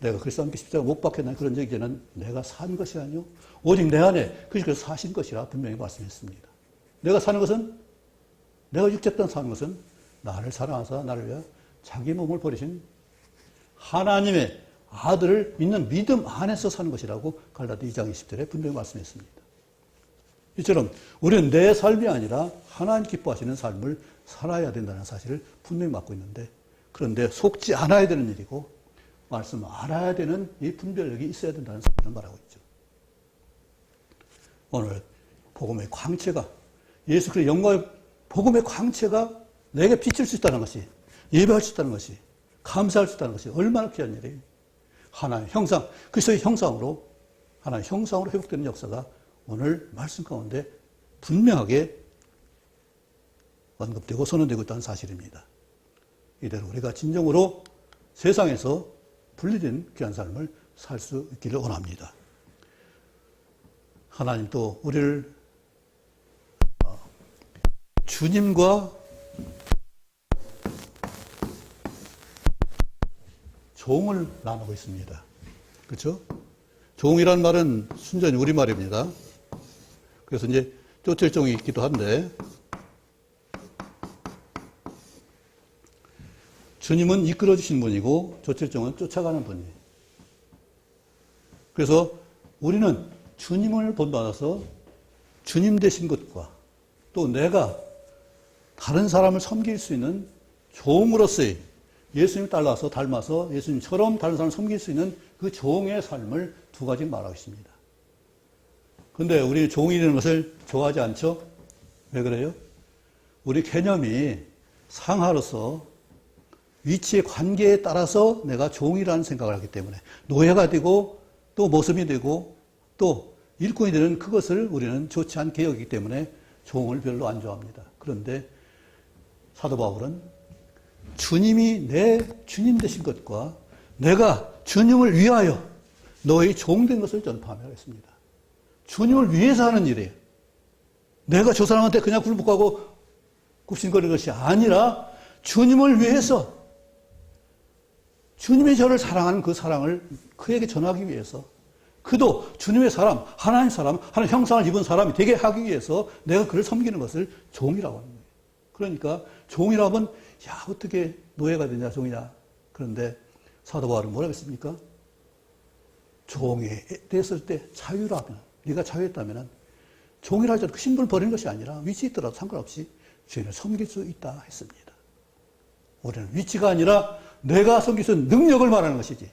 내가 그리스도 함께 십자가 못 박혔나 그런 얘기는 내가 산 것이 아니요 오직 내 안에 그리스도께서 사신 것이라 분명히 말씀했습니다. 내가 사는 것은 내가 육체 땅 사는 것은 나를 사랑하사 나를 위하여 자기 몸을 버리신 하나님의 아들을 믿는 믿음 안에서 사는 것이라고 갈라디 2장 20절에 분명히 말씀했습니다. 이처럼 우리는 내 삶이 아니라 하나님 기뻐하시는 삶을 살아야 된다는 사실을 분명히 맡고 있는데 그런데 속지 않아야 되는 일이고 말씀을 알아야 되는 이 분별력이 있어야 된다는 사실을 말하고 있죠. 오늘 복음의 광채가 예수 그리스도의 영광의 복음의 광채가 내게 비칠 수 있다는 것이 예배할 수 있다는 것이 감사할 수 있다는 것이 얼마나 귀한 일이에요. 하나의 형상, 그리스도의 형상으로 하나의 형상으로 회복되는 역사가 오늘 말씀 가운데 분명하게 언급되고 선언되고 있다는 사실입니다. 이대로 우리가 진정으로 세상에서 분리된 귀한 삶을 살 수 있기를 원합니다. 하나님 또 우리를 주님과 종을 나누고 있습니다. 그렇죠? 종이란 말은 순전히 우리말입니다. 그래서 이제 쫓을 종이 있기도 한데 주님은 이끌어 주신 분이고 쫓을 종은 쫓아가는 분이에요. 그래서 우리는 주님을 본받아서 주님 되신 것과 또 내가 다른 사람을 섬길 수 있는 종으로서의 예수님 따라서 닮아서 예수님처럼 다른 사람을 섬길 수 있는 그 종의 삶을 두 가지 말하고 있습니다. 그런데 우리 종이 되는 것을 좋아하지 않죠? 왜 그래요? 우리 개념이 상하로서 위치의 관계에 따라서 내가 종이라는 생각을 하기 때문에 노예가 되고 또 모습이 되고 또 일꾼이 되는 그것을 우리는 좋지 않게 여기기 때문에 종을 별로 안 좋아합니다. 그런데 사도 바울은 주님이 내 주님 되신 것과 내가 주님을 위하여 너의 종된 것을 전파하며 했습니다. 주님을 위해서 하는 일이에요. 내가 저 사람한테 그냥 굴복하고 굽신거리는 것이 아니라 주님을 위해서, 주님이 저를 사랑하는 그 사랑을 그에게 전하기 위해서, 그도 주님의 사람, 하나님 사람, 하나님 형상을 입은 사람이 되게 하기 위해서 내가 그를 섬기는 것을 종이라고 하는 거예요. 그러니까 종이라고 하면 야 어떻게 노예가 되냐 종이냐. 그런데 사도 바울은 뭐라고 했습니까? 종이 됐을 때 자유라면, 네가 자유했다면 종이라 할지라도 그 신분을 버리는 것이 아니라 위치에 있더라도 상관없이 주인을 섬길 수 있다 했습니다. 우리는 위치가 아니라 내가 섬길 수 있는 능력을 말하는 것이지,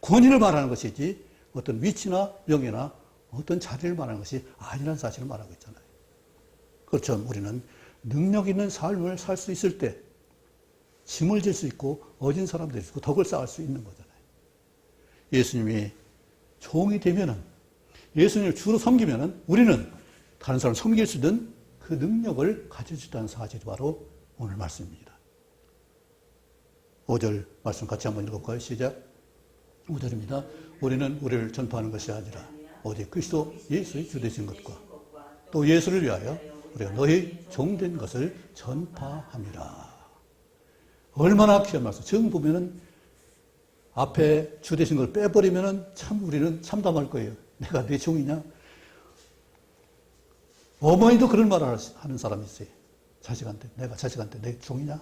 권위를 말하는 것이지 어떤 위치나 명예나 어떤 자리를 말하는 것이 아니라는 사실을 말하고 있잖아요. 그렇죠. 우리는 능력 있는 삶을 살 수 있을 때 짐을 질 수 있고 어진 사람 될 수 있고 덕을 쌓을 수 있는 거잖아요. 예수님이 종이 되면은, 예수님을 주로 섬기면은 우리는 다른 사람을 섬길 수 있는 그 능력을 가질 수 있다는 사실이 바로 오늘 말씀입니다. 5절 말씀 같이 한번 읽어볼까요? 시작. 5절입니다. 우리는 우리를 전파하는 것이 아니라 오직 그리스도 예수의 주 되신 것과 또 예수를 위하여 우리가 너희 종된 것을 전파함이라. 얼마나 귀한 말씀. 지금 보면은 앞에 주 되신 걸 빼버리면은 참 우리는 참담할 거예요. 내가 내 종이냐? 어머니도 그런 말을 하는 사람이 있어요. 자식한테. 내가 자식한테 내 종이냐?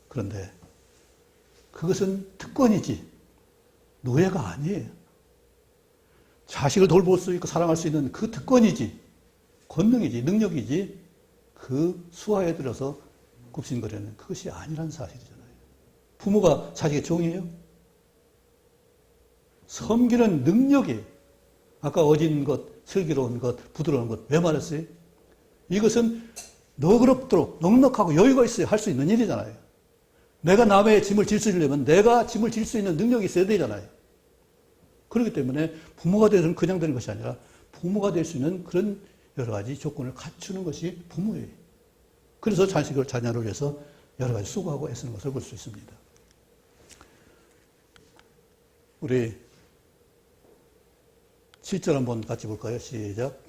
그런데 그것은 특권이지 노예가 아니에요. 자식을 돌볼 수 있고 사랑할 수 있는 그 특권이지, 권능이지, 능력이지, 그 수하에 들어서 굽신거리는 그것이 아니란 사실이잖아요. 부모가 자식의 종이에요? 섬기는 능력이에요. 아까 어진 것, 슬기로운 것, 부드러운 것, 왜 말했어요? 이것은 너그럽도록 넉넉하고 여유가 있어야 할 수 있는 일이잖아요. 내가 남의 짐을 질 수 있려면 내가 짐을 질 수 있는 능력이 있어야 되잖아요. 그렇기 때문에 부모가 되서는 그냥 되는 것이 아니라 부모가 될 수 있는 그런 여러 가지 조건을 갖추는 것이 부모예요. 그래서 자녀를 위해서 여러 가지 수고하고 애쓰는 것을 볼 수 있습니다. 우리 7절 한번 같이 볼까요? 시작.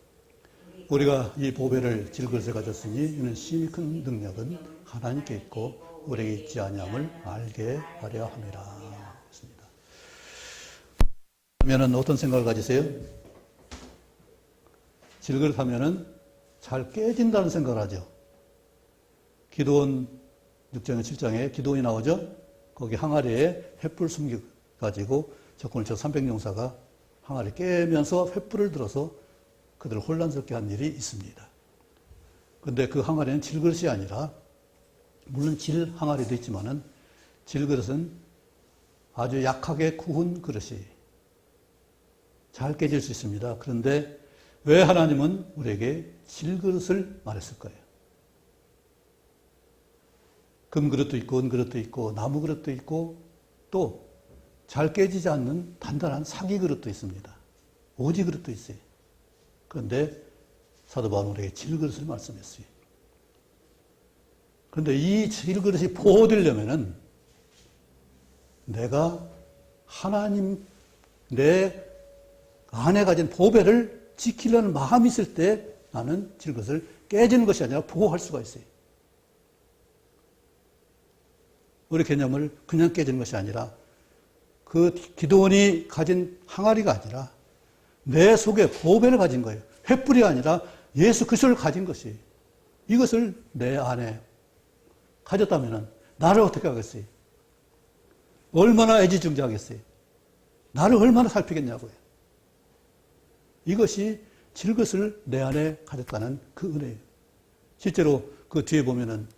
우리가 이 보배를 질그릇에 가졌으니 이는 심히 큰 능력은 하나님께 있고 우리에게 있지 아니함을 알게 하려 함이라 했습니다. 하면은 어떤 생각을 가지세요? 질그릇 하면은 잘 깨진다는 생각을 하죠. 기도원 6장에 7장에 기도원이 나오죠. 거기 항아리에 횃불 숨겨가지고 적군을 쳐 300용사가 항아리 깨면서 횃불을 들어서 그들을 혼란스럽게 한 일이 있습니다. 그런데 그 항아리는 질그릇이 아니라, 물론 질 항아리도 있지만은 질그릇은 아주 약하게 구운 그릇이 잘 깨질 수 있습니다. 그런데 왜 하나님은 우리에게 질그릇을 말했을까요? 금그릇도 있고 은그릇도 있고 나무 그릇도 있고 또 잘 깨지지 않는 단단한 사기 그릇도 있습니다. 오지 그릇도 있어요. 그런데 사도 바울은 우리에게 질그릇을 말씀했어요. 그런데 이 질그릇이 보호되려면은 내가 하나님 내 안에 가진 보배를 지키려는 마음이 있을 때 나는 질그릇을 깨지는 것이 아니라 보호할 수가 있어요. 우리 개념을 그냥 깨지는 것이 아니라 그 기도원이 가진 항아리가 아니라 내 속에 보배를 가진 거예요. 횃불이 아니라 예수 그리스도를 가진 것이, 이것을 내 안에 가졌다면 나를 어떻게 하겠어요? 얼마나 애지중지하겠어요? 나를 얼마나 살피겠냐고요. 이것이 질것을 내 안에 가졌다는 그 은혜예요. 실제로 그 뒤에 보면은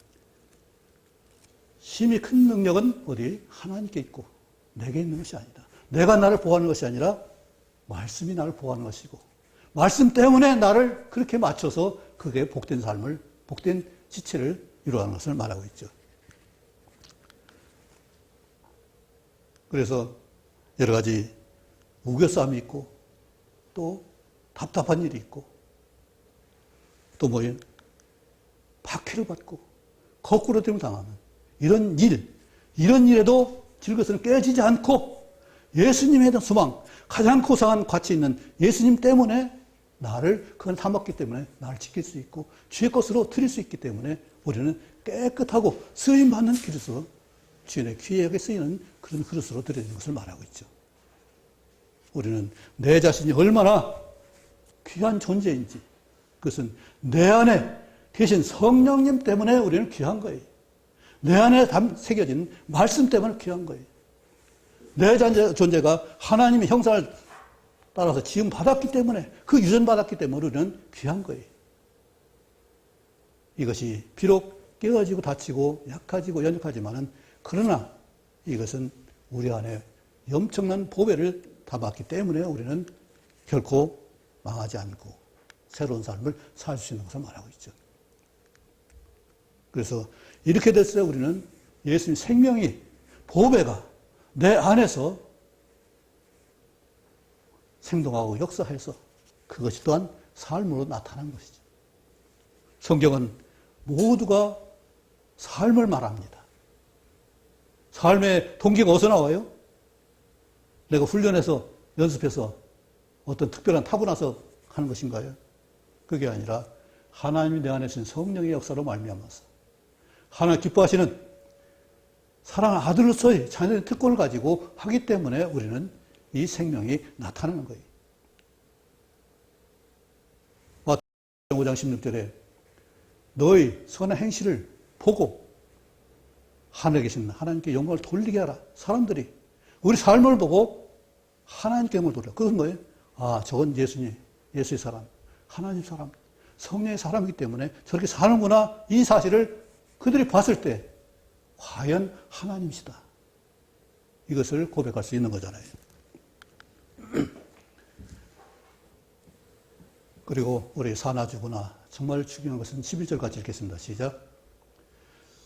심히 큰 능력은 어디? 하나님께 있고 내게 있는 것이 아니다. 내가 나를 보호하는 것이 아니라 말씀이 나를 보호하는 것이고 말씀 때문에 나를 그렇게 맞춰서 그게 복된 삶을, 복된 지체를 이루어가는 것을 말하고 있죠. 그래서 여러 가지 우겨싸움이 있고 또 답답한 일이 있고 또 뭐예요? 박해를 받고 거꾸로 됨을 당하는 이런 일에도 질것은 깨지지 않고 예수님에 대한 소망, 가장 고상한 가치 있는 예수님 때문에 나를 그건 담았기 때문에 나를 지킬 수 있고 주의 것으로 드릴 수 있기 때문에 우리는 깨끗하고 쓰임받는 그릇으로 주인의 귀하게 쓰이는 그런 그릇으로 드리는 것을 말하고 있죠. 우리는 내 자신이 얼마나 귀한 존재인지 그것은 내 안에 계신 성령님 때문에 우리는 귀한 거예요. 내 안에 새겨진 말씀 때문에 귀한 거예요. 내 존재가 하나님의 형상을 따라서 지음 받았기 때문에 그 유전 받았기 때문에 우리는 귀한 거예요. 이것이 비록 깨어지고 다치고 약해지고 연약하지만은 그러나 이것은 우리 안에 엄청난 보배를 담았기 때문에 우리는 결코 망하지 않고 새로운 삶을 살 수 있는 것을 말하고 있죠. 그래서 이렇게 됐을 때 우리는 예수님 생명이 보배가 내 안에서 생동하고 역사해서 그것이 또한 삶으로 나타난 것이죠. 성경은 모두가 삶을 말합니다. 삶의 동기가 어디서 나와요? 내가 훈련해서 연습해서 어떤 특별한 타고나서 하는 것인가요? 그게 아니라 하나님이 내 안에 신 성령의 역사로 말미암아서 하나님 기뻐하시는 사랑하는 아들로서의 자녀의 특권을 가지고 하기 때문에 우리는 이 생명이 나타나는 거예요. 5장 16절에 너희 선한 행실을 보고 하늘에 계신 하나님께 영광을 돌리게 하라. 사람들이 우리 삶을 보고 하나님께 영광을 돌려. 그건 뭐예요? 아, 저건 예수님, 예수의 사람, 하나님 사람, 성령의 사람이기 때문에 저렇게 사는구나. 이 사실을 그들이 봤을 때 과연 하나님이시다. 이것을 고백할 수 있는 거잖아요. 그리고 우리 사나 죽으나 정말 중요한 것은 11절 같이 읽겠습니다. 시작.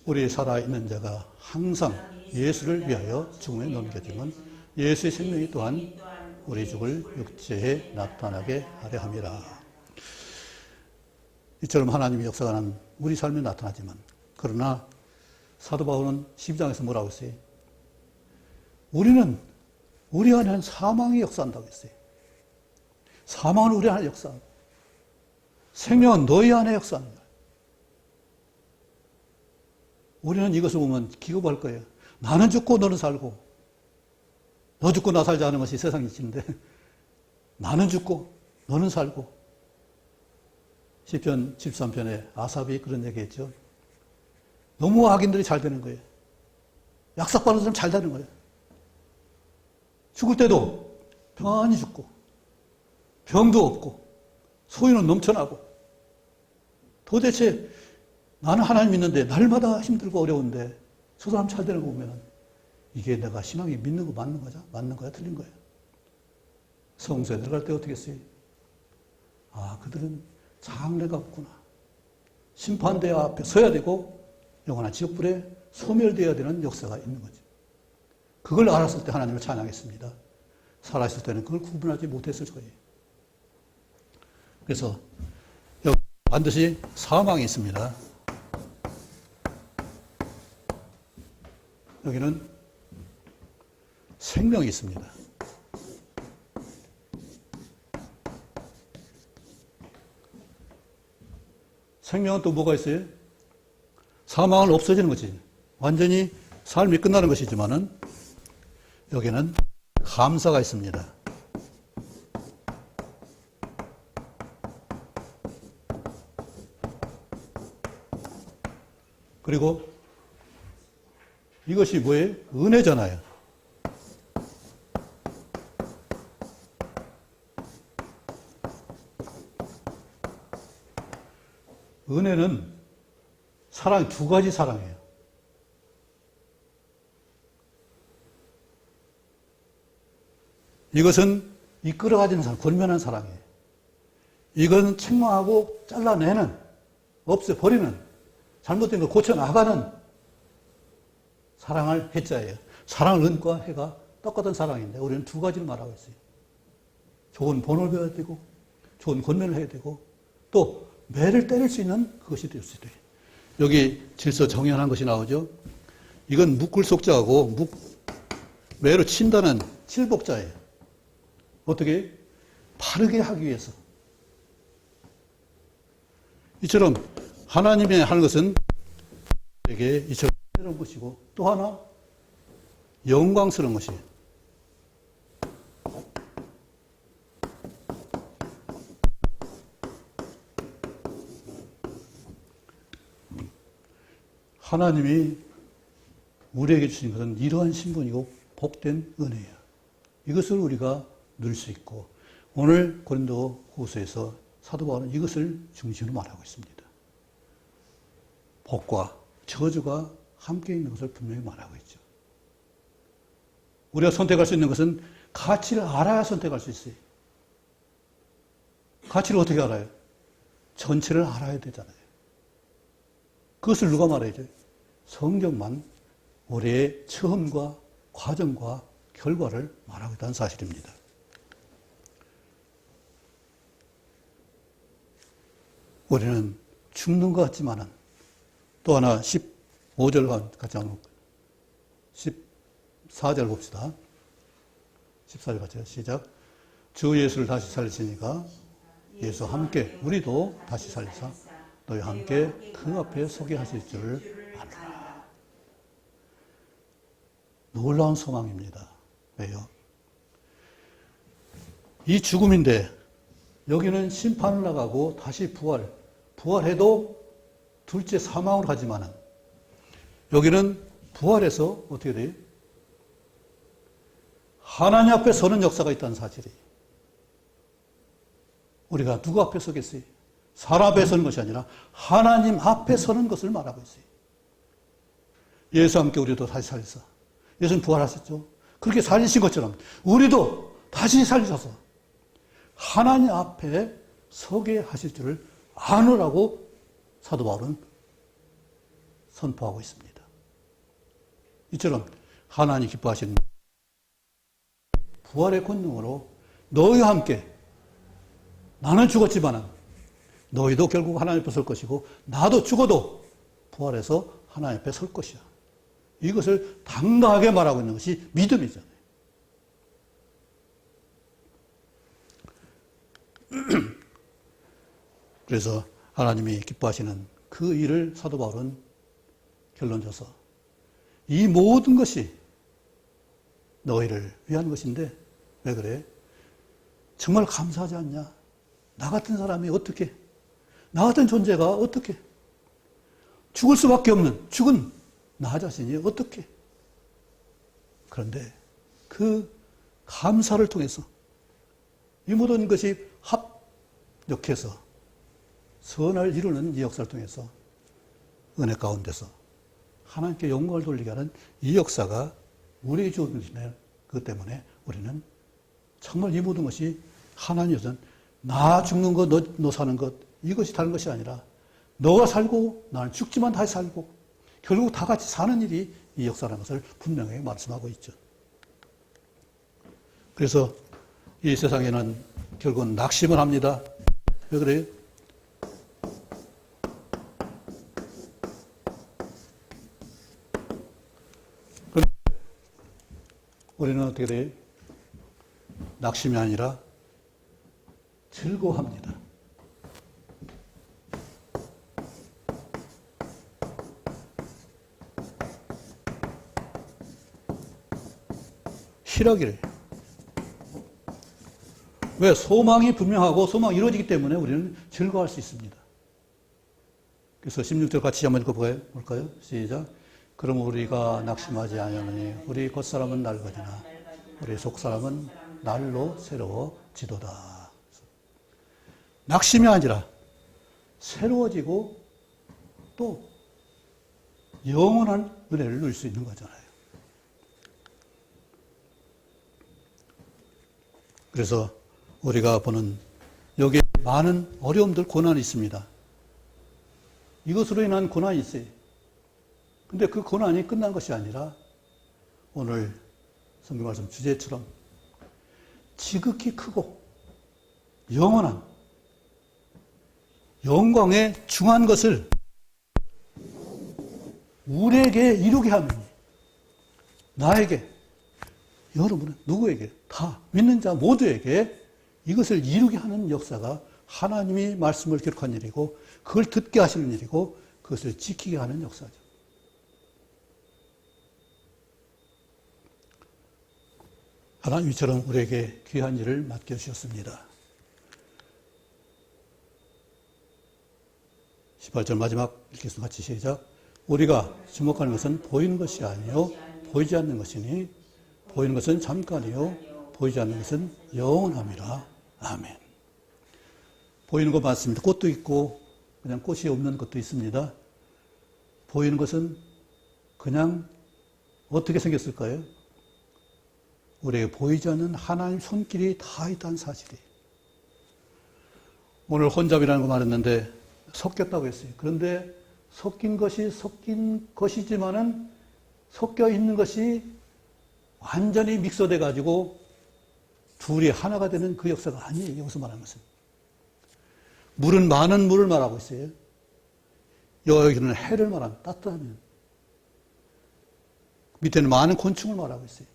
우리 살아있는 자가 항상 예수를 위하여 죽음에 넘겨지면 예수의 생명이 또한 우리 죽을 육체에 나타나게 하려 함이라. 이처럼 하나님의 역사가 난 우리 삶에 나타나지만 그러나 사도 바울은 12장에서 뭐라고 했어요? 우리는 우리 안에는 사망이 역사한다고 했어요. 사망은 우리 안에 역사한다. 생명은 너희 안에 역사한다. 우리는 이것을 보면 기겁할 거예요. 나는 죽고 너는 살고 너 죽고 나 살자 하는 것이 세상 이치인데 나는 죽고 너는 살고 시편 13편에 아삽이 그런 얘기했죠. 너무 악인들이 잘 되는 거예요. 약삭받는 사람 잘 되는 거예요. 죽을 때도 평안히 죽고 병도 없고 소유는 넘쳐나고 도대체 나는 하나님 믿는데 날마다 힘들고 어려운데 저 사람 잘 되는 거 보면 이게 내가 신앙이 믿는 거 맞는 거죠? 맞는 거야? 틀린 거야? 성소에 들어갈 때 어떻게 했어요? 아, 그들은 장래가 없구나. 심판대 앞에 서야 되고 영원한 지옥불에 소멸되어야 되는 역사가 있는 거죠. 그걸 알았을 때 하나님을 찬양했습니다. 살아있을 때는 그걸 구분하지 못했을 거예요. 그래서 여기 반드시 사망이 있습니다. 여기는 생명이 있습니다. 생명은 또 뭐가 있어요? 사망은 없어지는 거지. 완전히 삶이 끝나는 것이지만은 여기는 감사가 있습니다. 그리고 이것이 뭐예요? 은혜잖아요. 은혜는 사랑, 두 가지 사랑이에요. 이것은 이끌어가지는 사랑, 권면한 사랑이에요. 이건 책망하고 잘라내는, 없애버리는, 잘못된 걸 고쳐나가는 사랑을 해자예요. 사랑을 은과 해가 똑같은 사랑인데 우리는 두 가지를 말하고 있어요. 좋은 본을 배워야 되고 좋은 권면을 해야 되고 또 매를 때릴 수 있는 그것이 될 수 있어요. 여기 질서 정연한 것이 나오죠. 이건 묶을 속자하고 매로 친다는 칠복자예요. 어떻게? 바르게 하기 위해서. 이처럼 하나님이 하는 것은 우리에게 이처럼 새로운 것이고 또 하나 영광스러운 것이에요. 하나님이 우리에게 주신 것은 이러한 신분이고 복된 은혜예요. 이것을 우리가 누릴 수 있고 오늘 고린도후서에서 사도 바울은 이것을 중심으로 말하고 있습니다. 복과 저주가 함께 있는 것을 분명히 말하고 있죠. 우리가 선택할 수 있는 것은 가치를 알아야 선택할 수 있어요. 가치를 어떻게 알아요? 전체를 알아야 되잖아요. 그것을 누가 말해야죠? 성경만 우리의 처음과 과정과 결과를 말하고 있다는 사실입니다. 우리는 죽는 것 같지만은 또 하나 15절 같이 한번 14절 봅시다. 14절 같이 시작. 주 예수를 다시 살리시니까 예수 함께 우리도 다시 살리사 너희 함께 그 앞에 서게 하실 줄 아노라. 놀라운 소망입니다. 왜요? 이 죽음인데 여기는 심판을 나가고 다시 부활해도 둘째 사망을 하지만은 여기는 부활해서 어떻게 돼요? 하나님 앞에 서는 역사가 있다는 사실이. 우리가 누구 앞에 서겠어요? 사람 앞에 서는 것이 아니라 하나님 앞에 서는 것을 말하고 있어요. 예수와 함께 우리도 다시 살리사. 예수는 부활하셨죠. 그렇게 살리신 것처럼 우리도 다시 살리셔서 하나님 앞에 서게 하실 줄을 아노라고 사도 바울은 선포하고 있습니다. 이처럼 하나님 기뻐하시는 부활의 권능으로 너희와 함께 나는 죽었지만은 너희도 결국 하나님 앞에 설 것이고 나도 죽어도 부활해서 하나님 앞에 설 것이야. 이것을 당당하게 말하고 있는 것이 믿음이잖아요. 그래서 하나님이 기뻐하시는 그 일을 사도 바울은 결론져서 이 모든 것이 너희를 위한 것인데 왜 그래? 정말 감사하지 않냐? 나 같은 사람이 어떻게? 나 같은 존재가 어떻게? 죽을 수밖에 없는 죽은 나 자신이 어떻게? 그런데 그 감사를 통해서 이 모든 것이 합력해서 선을 이루는 이 역사를 통해서 은혜 가운데서 하나님께 영광을 돌리게 하는 이 역사가 우리에게 주어진 것이네. 그것 때문에 우리는 정말 이 모든 것이 하나님께서는 나 죽는 것, 너 사는 것 이것이 다른 것이 아니라 너가 살고 나는 죽지만 다시 살고 결국 다 같이 사는 일이 이 역사라는 것을 분명히 말씀하고 있죠. 그래서 이 세상에는 결국은 낙심을 합니다. 왜 그래요? 우리는 어떻게 돼요? 낙심이 아니라 즐거워합니다. 희락이래. 왜? 소망이 분명하고 소망이 이루어지기 때문에 우리는 즐거워할 수 있습니다. 그래서 16절 같이 한번 읽어볼까요? 시작. 그럼 우리가 낙심하지 아니하느니 우리 겉사람은 낡아지나 우리 속사람은 날로 새로워지도다. 낙심이 아니라 새로워지고 또 영원한 은혜를 누릴 수 있는 거잖아요. 그래서 우리가 보는 여기에 많은 어려움들, 고난이 있습니다. 이것으로 인한 고난이 있어요. 근데 그 고난이 끝난 것이 아니라 오늘 성경 말씀 주제처럼 지극히 크고 영원한 영광에 중한 것을 우리에게 이루게 하면 나에게, 여러분은 누구에게 다 믿는 자 모두에게 이것을 이루게 하는 역사가 하나님이 말씀을 기록한 일이고 그걸 듣게 하시는 일이고 그것을 지키게 하는 역사죠. 하나님 이처럼 우리에게 귀한 일을 맡겨주셨습니다. 18절 마지막 읽겠습니다. 같이 시작. 우리가 주목하는 것은 보이는 것이 아니요 보이지 않는 것이니 보이는 것은 잠깐이요 보이지 않는 것은 영원함이라. 아멘. 보이는 것 맞습니다. 꽃도 있고 그냥 꽃이 없는 것도 있습니다. 보이는 것은 그냥 어떻게 생겼을까요? 우리에게 보이지 않는 하나님 손길이 다 있다는 사실이. 오늘 혼잡이라는 거 말했는데 섞였다고 했어요. 그런데 섞인 것이지만은 섞여 있는 것이 완전히 믹서돼 가지고 둘이 하나가 되는 그 역사가 아니에요. 여기서 말하는 것은. 물은 많은 물을 말하고 있어요. 여기는 해를 말하는 따뜻한. 밑에는 많은 곤충을 말하고 있어요.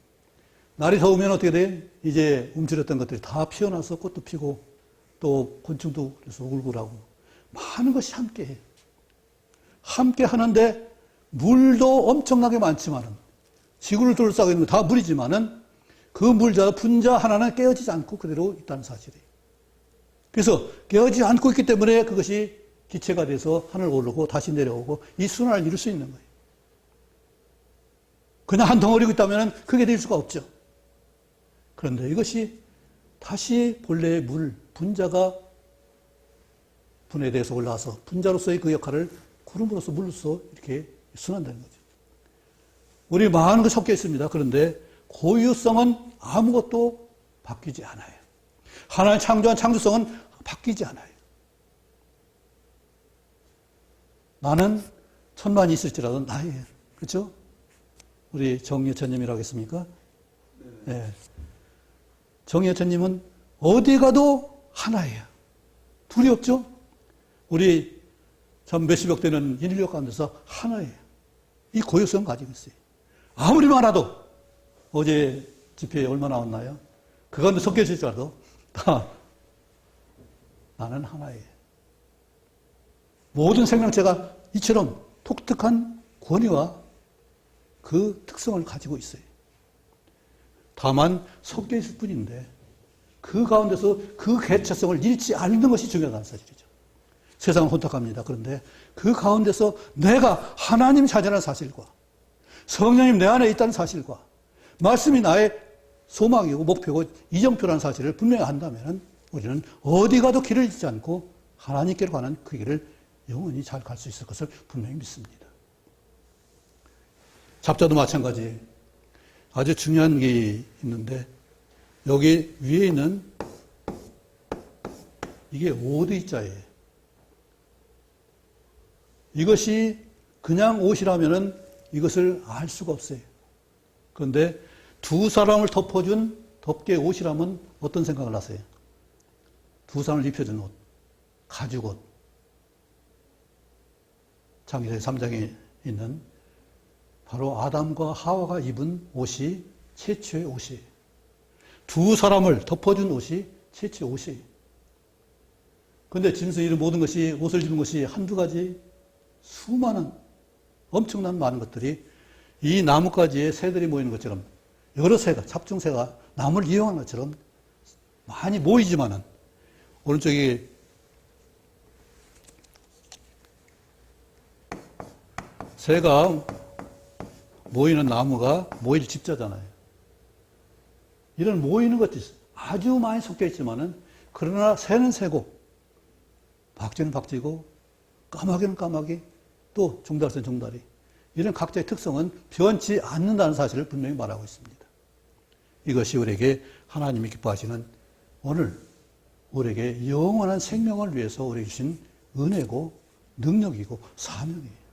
날이 더우면 어떻게 돼? 이제 움츠렸던 것들이 다 피어나서 꽃도 피고 또 곤충도 그래서 울고라고 많은 것이 함께해요. 함께 하는데 물도 엄청나게 많지만은 지구를 둘러싸고 있는 건 다 물이지만은 그 물자 분자 하나는 깨어지지 않고 그대로 있다는 사실이에요. 그래서 깨어지지 않고 있기 때문에 그것이 기체가 돼서 하늘 오르고 다시 내려오고 이 순환을 이룰 수 있는 거예요. 그냥 한 덩어리고 있다면 그게 될 수가 없죠. 그런데 이것이 다시 본래의 물, 분자가 분해돼서 올라와서 분자로서의 그 역할을 구름으로서 물로서 이렇게 순환되는 거죠. 우리 많은 거 섞여 있습니다. 그런데 고유성은 아무것도 바뀌지 않아요. 하나님 창조한 창조성은 바뀌지 않아요. 나는 천만이 있을지라도 나예요. 그렇죠? 우리 정여천님이라고 했습니까? 네. 정여천님은 어디 가도 하나예요. 둘이 없죠? 우리 참 몇십억 되는 인류 가운데서 하나예요. 이 고유성 가지고 있어요. 아무리 많아도 어제 집회에 얼마 나왔나요? 그 가운데 섞여질지라도 다 나는 하나예요. 모든 생명체가 이처럼 독특한 권위와 그 특성을 가지고 있어요. 다만 섞여 있을 뿐인데 그 가운데서 그 개체성을 잃지 않는 것이 중요하다는 사실이죠. 세상은 혼탁합니다. 그런데 그 가운데서 내가 하나님이 차지하는 사실과 성령님 내 안에 있다는 사실과 말씀이 나의 소망이고 목표고 이정표라는 사실을 분명히 한다면 우리는 어디 가도 길을 잃지 않고 하나님께로 가는 그 길을 영원히 잘 갈 수 있을 것을 분명히 믿습니다. 잡자도 마찬가지예요. 아주 중요한 게 있는데 여기 위에 있는 이게 5D자예요. 이것이 그냥 옷이라면은 이것을 알 수가 없어요. 그런데 두 사람을 덮어준 덮개 옷이라면 어떤 생각을 하세요? 두 사람을 입혀준 옷, 가죽옷. 창세기 3장에 있는 바로 아담과 하와가 입은 옷이 최초의 옷이에요. 두 사람을 덮어준 옷이 최초의 옷이에요. 그런데 짐승 이런 모든 것이 옷을 입는 것이 한두 가지 수많은 엄청난 많은 것들이 이 나뭇가지에 새들이 모이는 것처럼 여러 새가 잡중새가 나무를 이용하는 것처럼 많이 모이지만은 오른쪽에 새가 모이는 나무가 모일 집자잖아요. 이런 모이는 것들이 아주 많이 섞여 있지만은 그러나 새는 새고 박쥐는 박쥐고 까마귀는 까마귀 또 종달새는 종다리 이런 각자의 특성은 변치 않는다는 사실을 분명히 말하고 있습니다. 이것이 우리에게 하나님이 기뻐하시는 오늘 우리에게 영원한 생명을 위해서 우리에게 주신 은혜고 능력이고 사명이에요.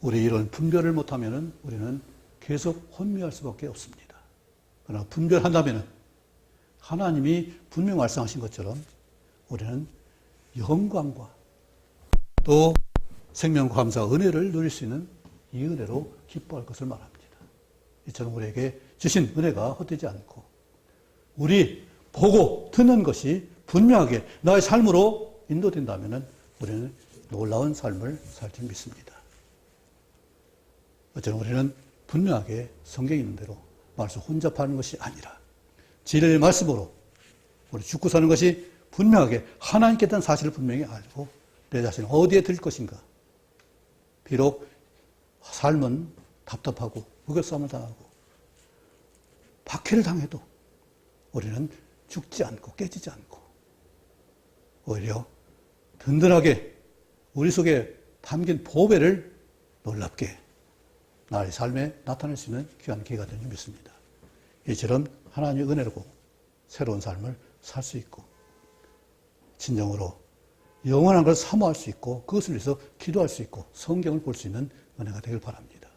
우리 이런 분별을 못하면 우리는 계속 혼미할 수밖에 없습니다. 그러나 분별한다면 하나님이 분명히 말씀하신 것처럼 우리는 영광과 또 생명 감사 은혜를 누릴 수 있는 이 은혜로 기뻐할 것을 말합니다. 이처럼 우리에게 주신 은혜가 헛되지 않고 우리 보고 듣는 것이 분명하게 나의 삶으로 인도된다면 우리는 놀라운 삶을 살 줄 믿습니다. 어쩌면 우리는 분명하게 성경에 있는 대로 말씀 혼잡하는 것이 아니라 진리의 말씀으로 우리 죽고 사는 것이 분명하게 하나님께 대한 사실을 분명히 알고 내 자신을 어디에 들 것인가. 비록 삶은 답답하고 무결싸움을 당하고 박해를 당해도 우리는 죽지 않고 깨지지 않고 오히려 든든하게 우리 속에 담긴 보배를 놀랍게 나의 삶에 나타낼 수 있는 귀한 기회가 되는 줄 믿습니다. 이처럼 하나님의 은혜로 새로운 삶을 살 수 있고 진정으로 영원한 걸 사모할 수 있고 그것을 위해서 기도할 수 있고 성경을 볼 수 있는 은혜가 되길 바랍니다.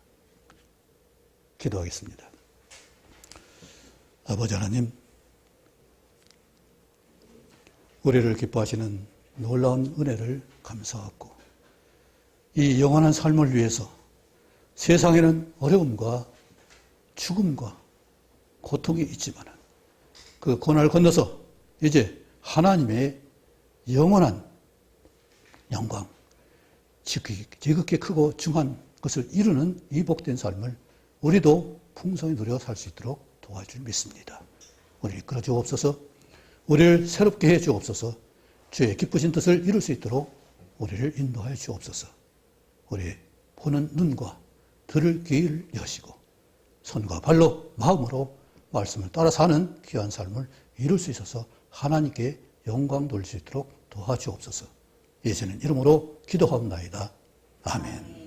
기도하겠습니다. 아버지 하나님, 우리를 기뻐하시는 놀라운 은혜를 감사하고 이 영원한 삶을 위해서 세상에는 어려움과 죽음과 고통이 있지만 그 고난을 건너서 이제 하나님의 영원한 영광, 지극히 크고 중한 것을 이루는 이 복된 삶을 우리도 풍성히 누려 살 수 있도록 도와줄 믿습니다. 우리를 이끌어 주옵소서, 우리를 새롭게 해 주옵소서, 주의 기쁘신 뜻을 이룰 수 있도록 우리를 인도하여 주옵소서. 우리 보는 눈과 들을 귀를 여시고 손과 발로 마음으로 말씀을 따라 사는 귀한 삶을 이룰 수 있어서 하나님께 영광 돌릴 수 있도록 도와주옵소서. 예수님 이름으로 기도하옵나이다. 아멘.